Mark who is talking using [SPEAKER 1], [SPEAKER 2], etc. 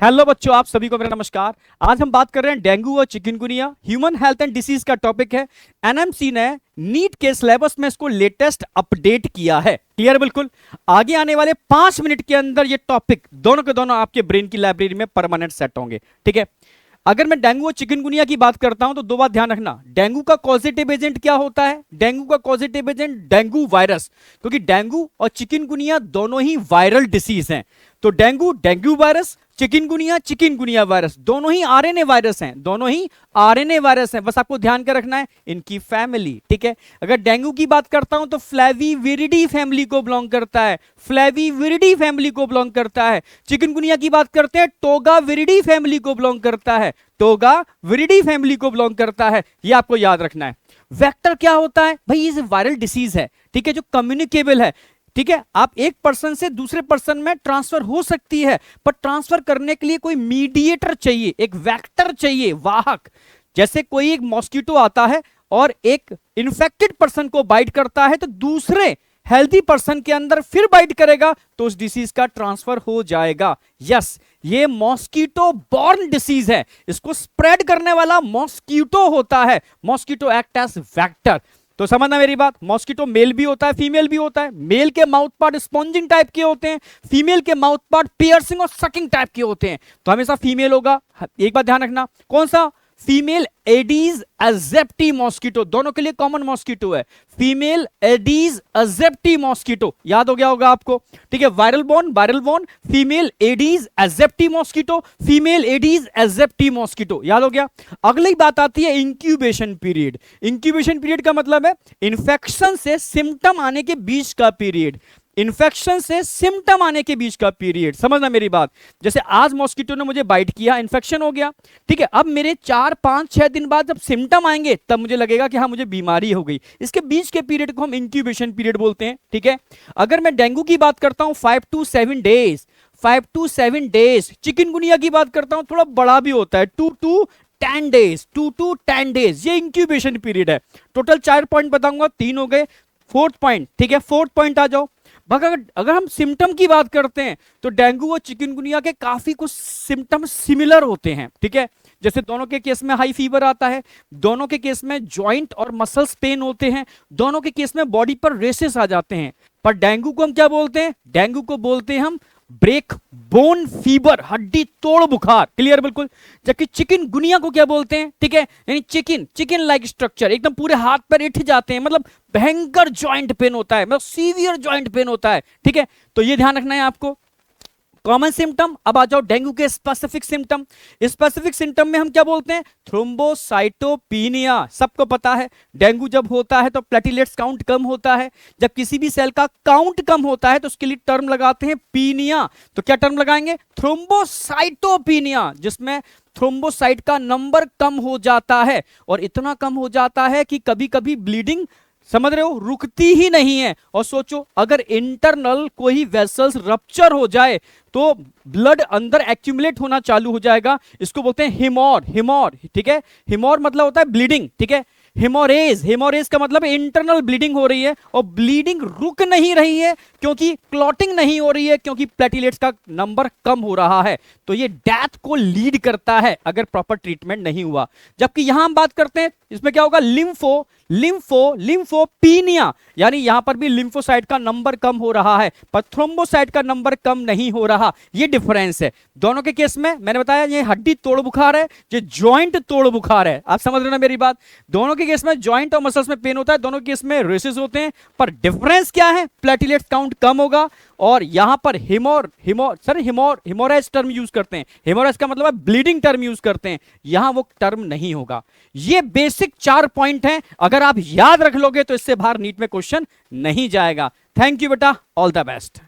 [SPEAKER 1] Hello बच्चों, आप सभी को मेरा नमस्कार। आज हम बात कर रहे हैं डेंगू और chikungunya. Human health and disease का टॉपिक है। एनएमसी ने नीट के सिलेबस में इसको लेटेस्ट अपडेट किया है। क्लियर? बिल्कुल। आगे आने वाले 5 मिनट के अंदर ये टॉपिक दोनों के दोनों आपके ब्रेन की लाइब्रेरी में परमानेंट सेट होंगे। ठीक है। अगर मैं डेंगू और चिकनगुनिया की बात करता हूं तो दो बात ध्यान रखना। डेंगू का पॉजिटिव एजेंट क्या होता है? डेंगू का पॉजिटिव एजेंट डेंगू वायरस, क्योंकि डेंगू और चिकनगुनिया दोनों ही वायरल डिसीज हैं। तो dengue dengue virus, chikungunya chikungunya virus, दोनों ही आरएनए वायरस हैं। दोनों ही आरएनए वायरस हैं। बस आपको ध्यान कर रखना है इनकी फैमिली। ठीक है। अगर डेंगू की बात करता हूं तो फ्लेविविरिडी फैमिली को बिलोंग करता है। फ्लेविविरिडी फैमिली को बिलोंग करता है। चिकनगुनिया की बात करते हैं टोगाविरिडी फैमिली को बिलोंग करता है। टोगाविरिडी फैमिली को बिलोंग करता है। ये आपको याद रखना है। वेक्टर क्या होता है भाई? ये वायरल डिसीज है, ठीक है, जो कम्युनिकेबल है। ठीक है। आप एक पर्सन से दूसरे पर्सन में ट्रांसफर हो सकती है, पर ट्रांसफर करने के लिए कोई मीडिएटर चाहिए, एक वेक्टर चाहिए, वाहक। जैसे कोई एक मॉस्किटो आता है और एक इन्फेक्टेड पर्सन को बाइट करता है तो दूसरे हेल्दी पर्सन के अंदर फिर बाइट करेगा तो उस डिसीज का ट्रांसफर हो जाएगा। यस, ये मॉस्किटो बॉर्न डिसीज है। इसको स्प्रेड करने वाला मॉस्किटो होता है। Mosquito act as vector. तो समझना मेरी बात। मॉस्किटो मेल भी होता है, फीमेल भी होता है। मेल के माउथ पार्ट स्पॉन्जिंग टाइप के होते हैं, फीमेल के माउथ पार्ट पियर्सिंग और सकिंग टाइप के होते हैं। तो हमेशा फीमेल होगा। एक बात ध्यान रखना, कौन सा? फीमेल एडीज एजेप्टी मॉस्किटो, दोनों के लिए कॉमन मॉस्किटो है। फीमेल एडीज एजेप्टी मॉस्किटो, याद हो गया होगा आपको। ठीक है। Viral borne female Aedes aegypti mosquito, female Aedes aegypti mosquito, याद हो गया। अगली बात आती है इंक्यूबेशन पीरियड। इंक्यूबेशन पीरियड का मतलब है इंफेक्शन से सिम्टम आने के बीच का पीरियड। इन्फेक्शन से सिम्टम आने के बीच का पीरियड, समझना मेरी बात। जैसे आज मॉस्किटो ने मुझे बाइट किया, इन्फेक्शन हो गया, ठीक है। अब मेरे 4, 5, 6 दिन बाद जब सिम्टम आएंगे तब मुझे लगेगा कि हाँ मुझे बीमारी हो गई। इसके बीच के पीरियड को हम इंक्यूबेशन पीरियड बोलते हैं। ठीक है। अगर मैं डेंगू की बात करता हूं 5 to 7 days, 5 to 7 days. Chikungunya की बात करता हूं थोड़ा बड़ा भी होता है, 2 to 10 डेज, 2 to 10 डेज। ये इंक्यूबेशन पीरियड है। टोटल 4 पॉइंट बताऊंगा, 3 हो गए। 4th पॉइंट, ठीक है, 4th पॉइंट आ जाओ। अगर हम सिम्टम की बात करते हैं तो डेंगू और चिकनगुनिया के काफी कुछ सिम्टम सिमिलर होते हैं। ठीक है। जैसे दोनों के केस में हाई फीवर आता है, दोनों के केस में जॉइंट और मसल्स पेन होते हैं, दोनों के केस में बॉडी पर रेसेस आ जाते हैं। पर डेंगू को हम क्या बोलते हैं? डेंगू को बोलते हैं हम ब्रेक बोन फीवर, हड्डी तोड़ बुखार। क्लियर? बिल्कुल। जबकि चिकनगुनिया को क्या बोलते हैं? ठीक है, यानी चिकन लाइक स्ट्रक्चर, एकदम पूरे हाथ पर उठ जाते हैं, मतलब भयंकर जॉइंट पेन होता है, मतलब सीवियर जॉइंट पेन होता है। ठीक है। तो ये ध्यान रखना है आपको। Common symptom. अब आ जाओ डेंगू के स्पेसिफिक सिम्टम। स्पेसिफिक सिम्टम में हम क्या बोलते हैं? थ्रोम्बोसाइटोपिनिया। सबको पता है डेंगू जब होता है तो प्लेटलेट्स काउंट कम होता है। जब किसी भी सेल का काउंट कम होता है तो उसके लिए टर्म लगाते हैं पीनिया। तो क्या टर्म लगाएंगे? थ्रोम्बोसाइटोपिनिया, जिसमें थ्रोम्बोसाइट का नंबर कम हो जाता है, और इतना कम हो जाता है कि कभी कभी ब्लीडिंग, समझ रहे हो, रुकती ही नहीं है। और सोचो अगर इंटरनल कोई वेसल्स रप्चर हो जाए तो ब्लड अंदर एक्यूमुलेट होना चालू हो जाएगा। इसको बोलते हैं हिमोर। ठीक है। हिमोर मतलब होता है ब्लीडिंग। ठीक है। हेमोरेज का मतलब इंटरनल ब्लीडिंग हो रही है, और ब्लीडिंग रुक नहीं रही है क्योंकि क्लॉटिंग नहीं हो रही है, क्योंकि प्लेटलेट्स का नंबर कम हो रहा है। तो ये डेथ को लीड करता है अगर प्रॉपर ट्रीटमेंट नहीं हुआ। जबकि यहां हम बात करते हैं, इसमें क्या होगा? लिम्फोपीनिया, यानी यहां पर भी लिम्फोसाइट का नंबर कम हो रहा है, पर थ्रोम्बोसाइट का नंबर कम नहीं हो रहा। ये डिफरेंस है दोनों के केस में। मैंने बताया ये हड्डी तोड़ बुखार है, ये जॉइंट तोड़ बुखार है। आप समझ रहे हो ना मेरी बात? दोनों के केस में जॉइंट और मसल्स में पेन होता है, दोनों के केस में रेसेस होते हैं, पर डिफरेंस क्या है? प्लेटलेट्स काउंट कम होगा, और यहां पर हिमोरेज टर्म यूज करते हैं। हिमोरेज का मतलब है ब्लीडिंग टर्म यूज करते हैं, यहां वो टर्म नहीं होगा। ये बेसिक 4 पॉइंट हैं। अगर आप याद रख लोगे तो इससे बाहर नीट में क्वेश्चन नहीं जाएगा। थैंक यू बेटा, ऑल द बेस्ट।